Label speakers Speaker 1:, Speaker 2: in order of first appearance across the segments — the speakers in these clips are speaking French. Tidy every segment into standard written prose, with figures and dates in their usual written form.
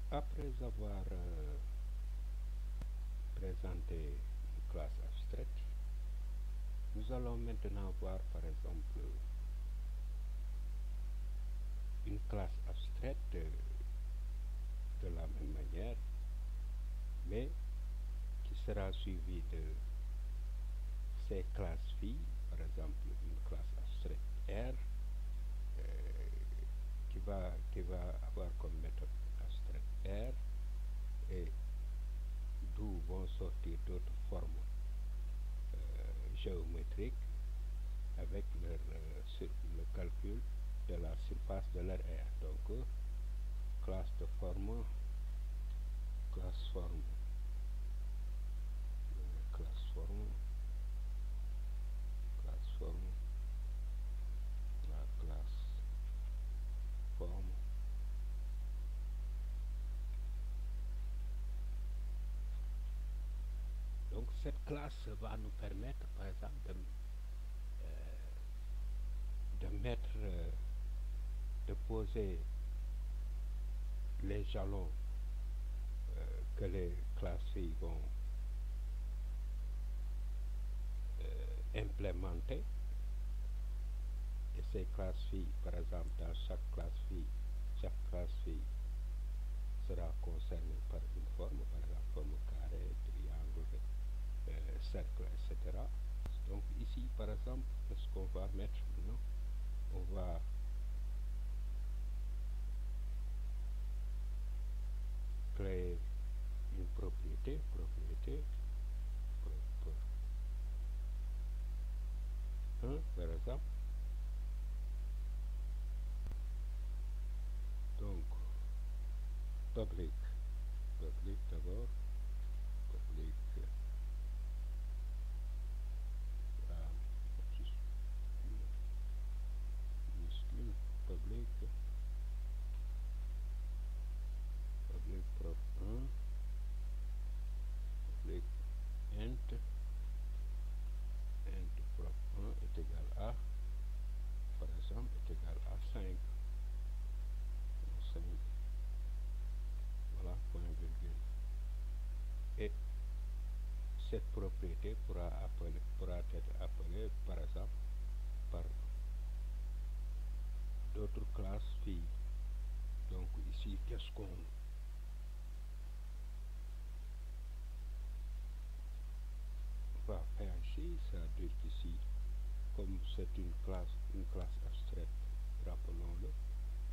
Speaker 1: Après avoir présenté une classe abstraite, nous allons maintenant voir par exemple une classe abstraite de la même manière, mais qui sera suivie de ces classes phi, par exemple une classe abstraite R qui va avoir comme méthode abstraite R et d'où vont sortir d'autres formes géométriques avec le calcul de la surface de leur R. Donc, classe de forme, classe forme, classe forme, classe forme, la classe forme. Donc, cette classe va nous permettre, par exemple, de mettre, de poser les jalons que les classes phi vont implémenter. Et ces classes phi, par exemple, dans chaque classe phi sera concernée par une forme, par exemple, forme carré, triangle, cercle, etc. Donc ici, par exemple, ce qu'on va mettre maintenant, on va créer une propriété, prop 1, par exemple. Donc, public d'abord, public, minuscule, public prop 1, public int prop 1 est égal à, par exemple, est égal à 5. Voilà, point virgule. Et cette propriété pourra être appelée, par exemple, par d'autres classes phi. Donc ici, qu'est-ce qu'on va faire ici? C'est-à-dire qu'ici, comme c'est une classe abstraite, rappelons-le,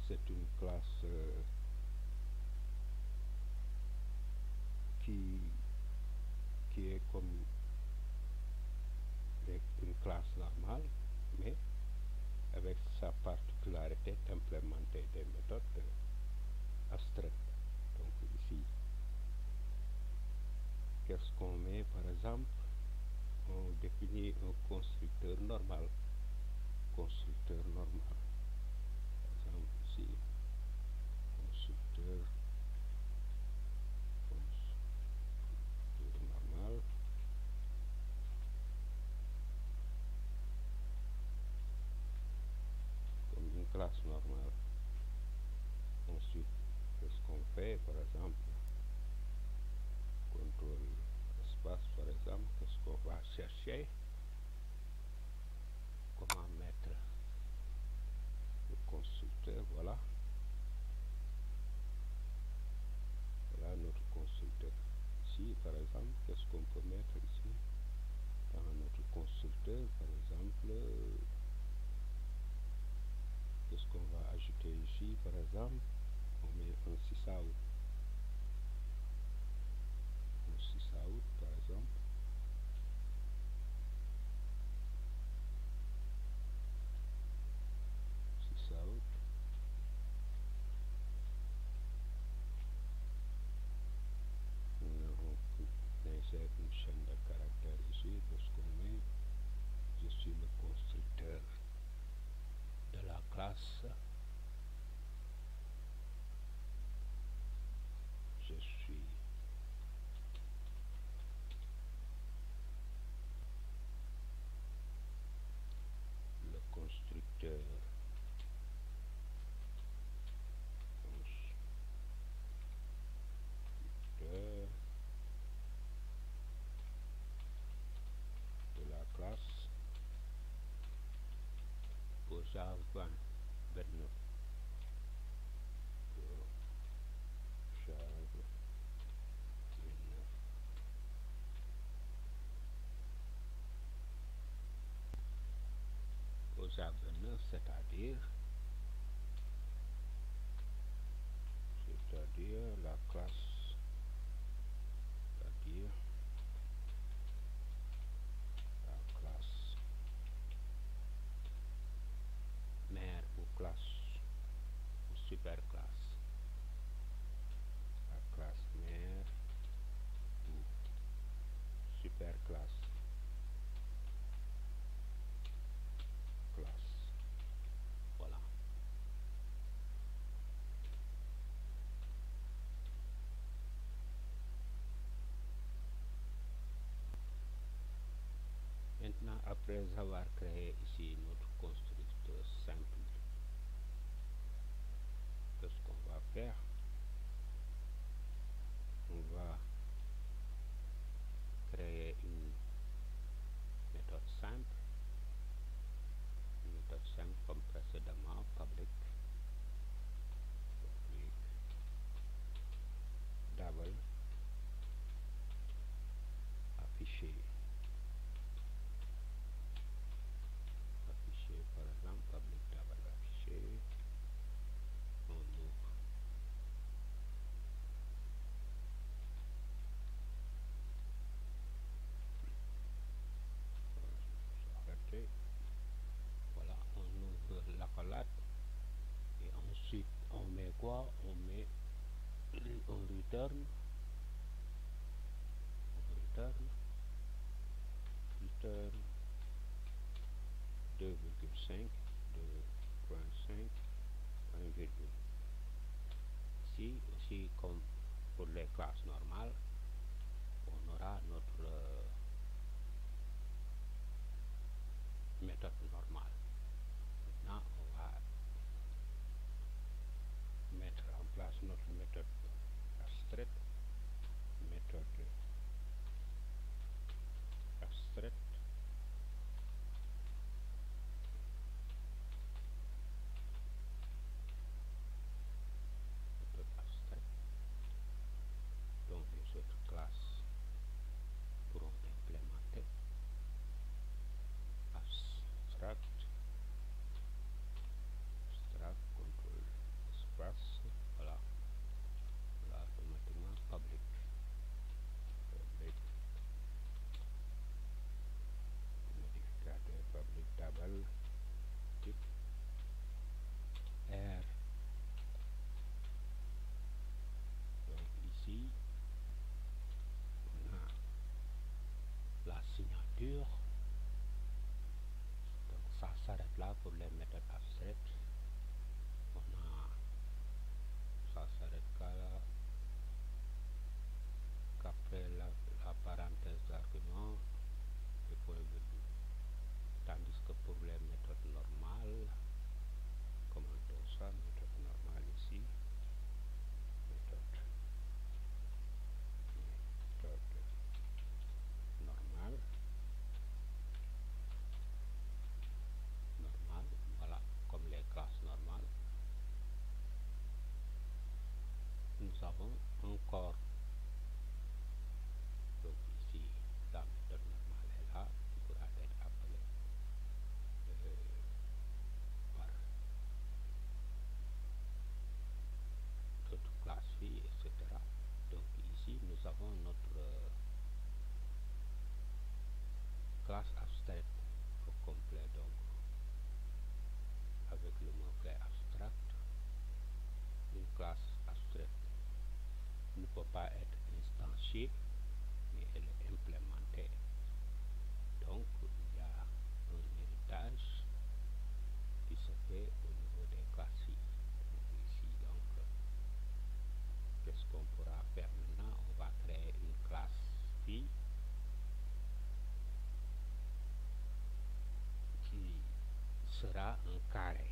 Speaker 1: c'est une classe qui est comme une classe normale, mais avec sa particularité d'implémenter des méthodes abstraites. Donc ici, qu'est-ce qu'on met par exemple? On définit un constructeur normal. Par exemple ici, constructeur normal. Comme une classe normale. Ensuite, qu'est-ce qu'on fait? Par exemple, contrôle espace, par exemple, qu'est-ce qu'on va chercher? Comment mettre le constructeur? Voilà. Voilà notre constructeur. Ici, par exemple, qu'est-ce qu'on peut mettre ici? Dans notre constructeur, par exemple, qu'est-ce qu'on va ajouter ici? Par exemple, on met un sysout. Par exemple. Sysout. On insère une chaîne de caractères ici, parce qu'on met, je suis le constructeur de la classe Java 29 Java 29 au Java 29, c'est-à-dire la classe, c'est-à-dire la classe mère ou classe ou super classe, la classe mère ou super classe, voilà. Maintenant, après avoir créé ici notre constructeur simple, qu'est-ce qu'on va faire? On va créer une méthode simple comme précédemment, public double affiché par exemple, public double affiché, on ouvre s'arrêter, voilà, on ouvre l'accolade et ensuite on met quoi? On met on return 2,5 2.5 1 virgule. Ici aussi, comme pour les classes normales, on aura notre méthode normale. Maintenant, on va mettre en place notre méthode abstraite, dont les autres classes pourront implémenter. Abstract control espace, voilà, automatiquement public modificateur public double type R. Donc ici on a la signature, donc ça s'arrête là pour les méthodes abstraites. Ça s'arrête qu'après la parenthèse d'argument et point virgule. Tandis que pour les méthodes normales, commentons ça, méthode normale ici, méthode normale, voilà, comme les classes normales. Nous avons encore, donc ici, la méthode normale est là, qui pourra être appelée par d'autres classes filles, etc. Donc ici, nous avons notre classe abstraite au complet, donc avec le mot-clé abstract. Une classe abstraite ne peut pas être instantiée, mais elle est implémentée. Donc il y a un héritage qui se fait au niveau des classes filles. Ici, donc, qu'est-ce qu'on pourra faire maintenant? On va créer une classe fille qui sera un carré.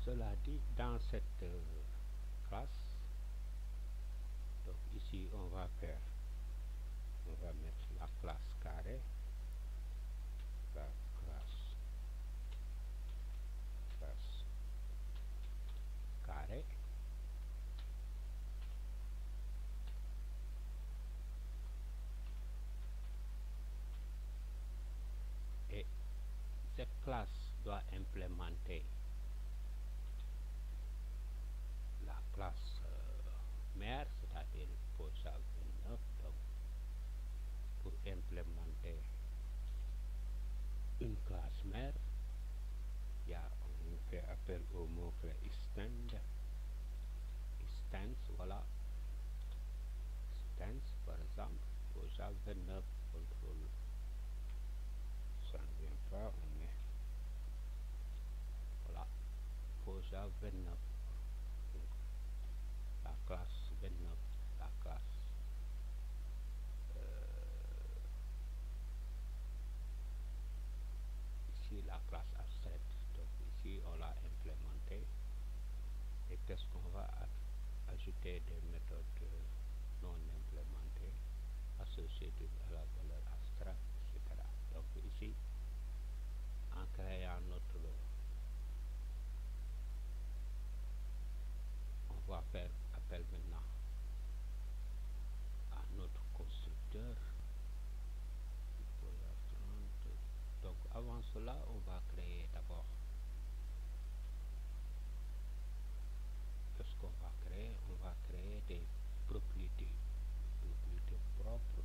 Speaker 1: Cela dit, dans cette classe, donc ici on va mettre la classe carré, la classe doit implémenter la classe mère, c'est-à-dire POSA 29. Donc, pour implémenter une classe mère, on fait appel au mot-clé extend, voilà, extends par exemple, POSA 29, contrôle, ça ne vient pas, on met, voilà, POSA 29, donc, la classe 29, la classe ici la classe abstraite. Donc ici on l'a implémenté. Et qu'est-ce qu'on va ajouter des méthodes non implémentées associées à la valeur abstraite, etc. Donc ici, en créant notre, on va faire appel maintenant à notre constructeur. Donc avant cela, on va créer d'abord, qu'est-ce qu'on va créer? On va créer des propriétés propres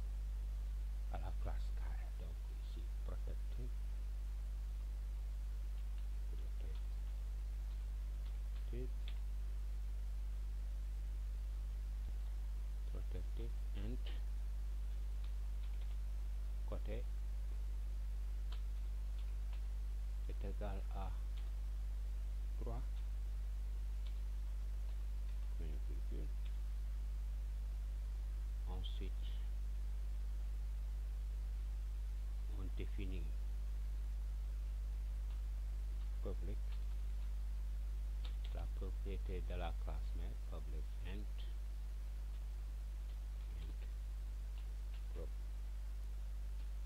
Speaker 1: à la classe carré. Donc ici, protected int côté est égal à 3, virgule. Ensuite, on définit public, la propriété de la classe mère, public int prop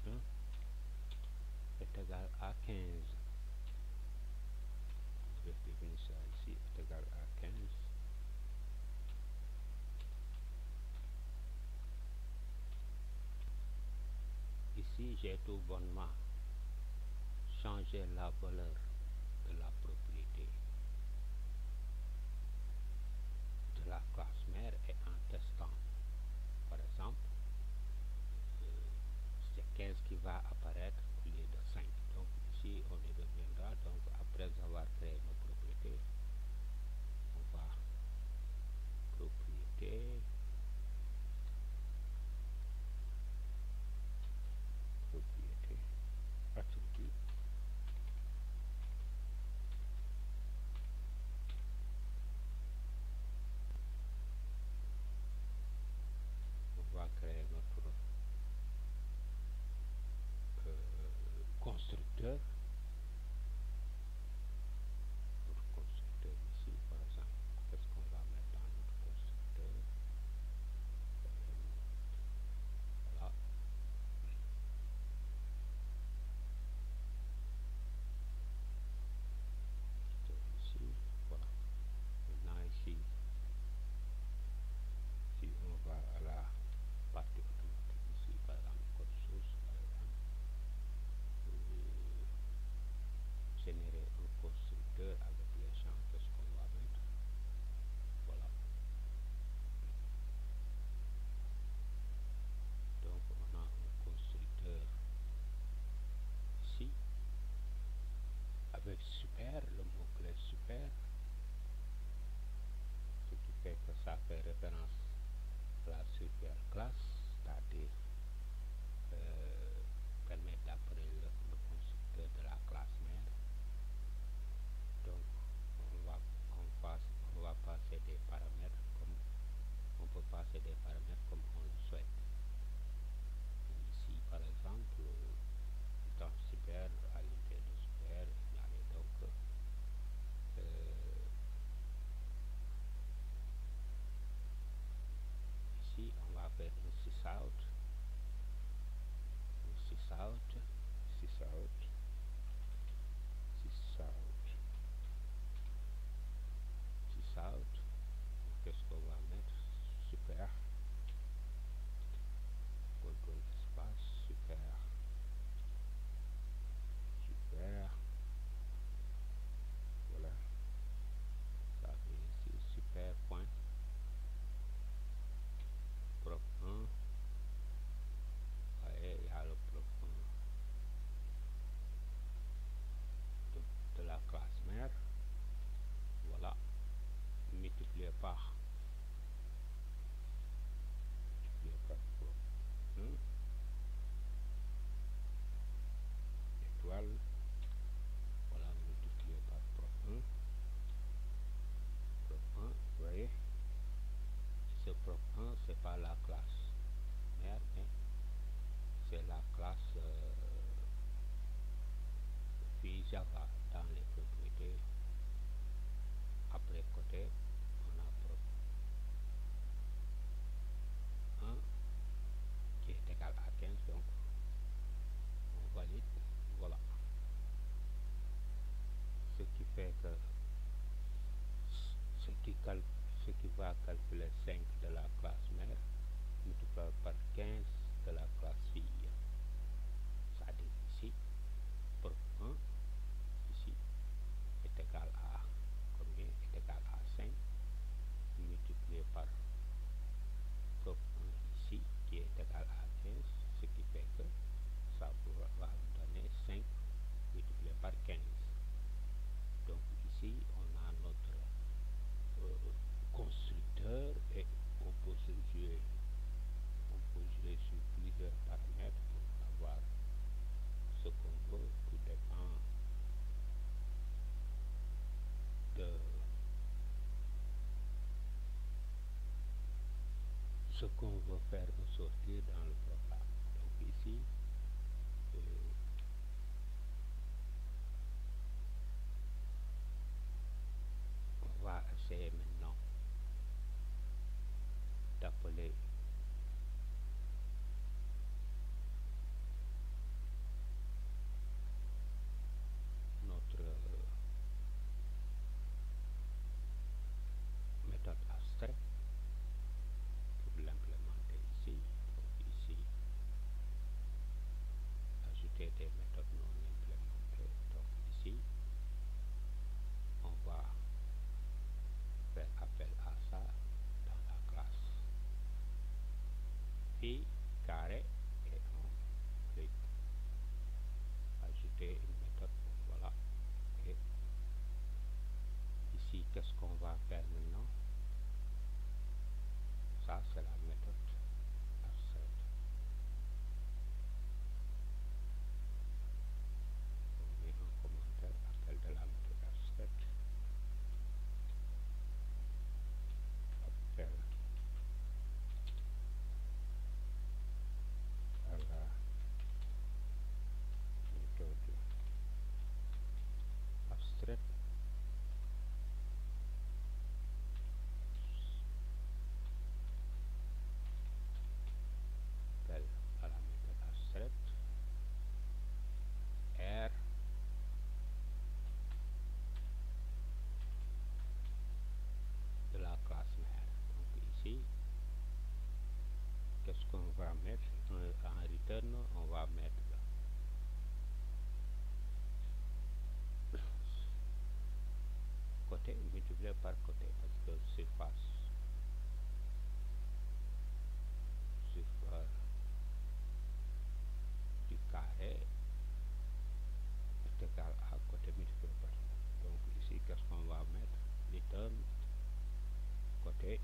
Speaker 1: 1 est égal à 15. Je vais définir ça ici, est égal à 15. Ici, j'ai tout bonnement changé la valeur de la propriété de la classe mère et en testant, par exemple, c'est 15 qui va apparaître au lieu de 5. Donc ici, on y reviendra. Donc après avoir créé nos propriétés, on va propriété, attribut, on va créer notre constructeur. Notre constructeur ici, par exemple, qu'est-ce qu'on va mettre dans notre constructeur? Voilà. Ici, voilà. Maintenant ici, si on va à la partie automatique ici, par exemple, code source, par exemple, générer un constructeur avec les champs, qu'est-ce qu'on va mettre? Voilà. Donc on a un constructeur ici avec super, le mot-clé super, ce qui fait que ça fait référence à la super classe, c'est-à-dire permet d'appeler le constructeur de la classe mère. Donc on va passer des paramètres comme on peut passer des paramètres comme on le souhaite. Ici par exemple, dans super, à l'intérieur de super, donc ici on va faire un par multiplié par pro 1 étoile, voilà, multiplié par pro 1, vous voyez, ce pro 1 c'est pas la classe mère, mais c'est la classe puis Java. Dans les propriétés, après côté, on a prop 1 qui est égal à 15, donc on valide, voilà. Ce qui fait que ce qui va calculer 5 de la classe mère multiplié par 15 de la classe fille, c'est-à-dire ici, prop 1 ici est égal à combien, est égal à 5 multiplié par prop 1 ici qui est égal à 15, ce qui fait que ça va vous donner 5 multiplié par 15. Donc ici on a notre constructeur et on peut jouer sur plusieurs paramètres pour avoir ce qu'on veut. Tout dépend de ce qu'on veut faire ressortir dans le programme. Donc ici on va essayer maintenant d'appeler notre méthode abstraite pour l'implémenter ici. Donc ici, ajouter des méthodes non implémentées. Donc ici, on va faire appel à ça dans la classe phi carré et on clique ajouter une méthode, voilà. Et ici, qu'est-ce qu'on va faire maintenant? Ça c'est la méthode abstraite. On met un commentaire appel de la méthode abstraite, appel à la méthode abstraite. Appel à la méthode abstraite R de la classe mère. Donc ici, qu'est-ce qu'on va mettre en return? On va mettre côté multiplié par côté, parce que surface du carré est égal à côté multiplié par. Donc ici, qu'est-ce qu'on va mettre? Return côté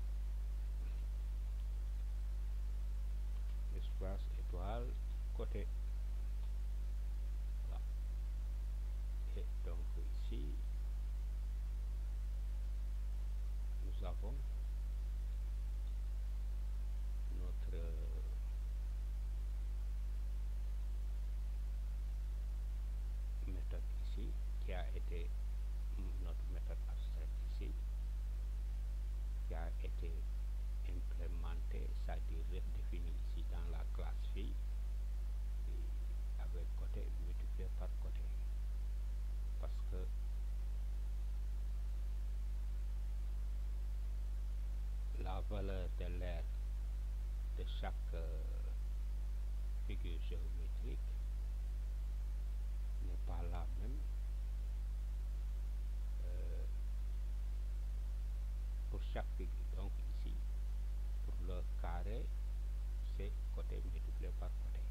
Speaker 1: espace étoile côté, voilà. Et donc ici nous avons notre méthode ici qui a été notre méthode abstraite ici qui a été implémentée, c'est-à-dire redéfinie ici dans la classe fille avec côté multiplié par côté, parce que la valeur de l'aire de chaque figure géométrique n'est pas la même pour chaque figure. Donc ici, pour le carré, c'est côté multiplié par côté.